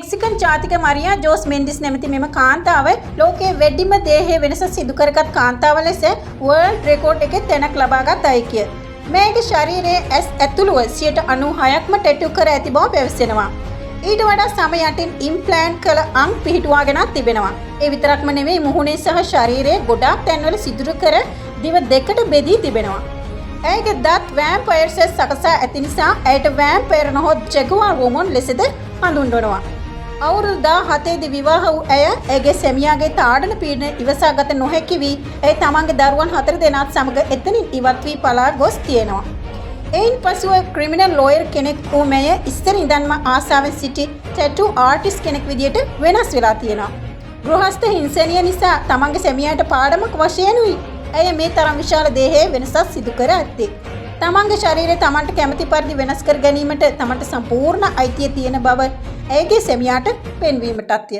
Mexican ජාතික මරියා Jos Mendis නැමැති මෙම කාන්තාව ලෝකයේ වැඩිම දේහයේ වෙනස සිදු කරගත් කාන්තාව ලෙස වර්ල්ඩ් රෙකෝඩ් එකේ තැනක් ලබාගත් අයෙක්ය. මේගේ ශරීරයේ ඇස් ඇතුළුව 96%ක්ම ටැටු කර ඇති බව පැවසෙනවා. ඊට වඩා සම යටින් ඉම්ප්ලාන්ට් කළ අං පිහිටුවාගෙනත් තිබෙනවා. ඒ විතරක්ම නෙවෙයි මුහුණේ සහ ශරීරයේ ගොඩාක් තැන්වල සිදුරු කර දිව දෙකට බෙදී තිබෙනවා. ඇයගේ දත් වෑම්පයර්ස් සකසා ඇති නිසා ඇයට වෑම්පයර් නොහොත් ජැගුවාර් වුමන් ලෙසද හඳුන්වනවා. අවුරුදු 17දී විවාහ වූ ඇය ඇගේ සැමියාගේ තාඩන පීඩන ඉවසාගත නොහැකි වී ඇය තමන්ගේ දරුවන් 4 දෙනාත් සමග එතනින් ඉවත් වී පලා ගොස් තියෙනවා. එයින් පසුව ක්‍රිමිනල් ලෝයර් කෙනෙක් වූ මෙය ඉස්සර ඉඳන්ම ආසාවෙන් සිටි ටැටු ආටිස්ට් කෙනෙක් විදියට වෙනස් වෙලා තියෙනවා. ගෘහස්ත හිංසනය නිසා තමන්ගේ සැමියාට පාඩමක් වශයෙන්ුයි ඇය මේ තරම් විශාල දේහයේ වෙනසක් සිදු කර ඇත්තේ. තමන්ගේ ශරීරය තමන්ට කැමති පරිදි වෙනස් කර ගැනීමට තමන්ට සම්පූර්ණ අයිතිය තියෙන බව ඇයගේ සැමියාට පෙන්වීමටත්ය.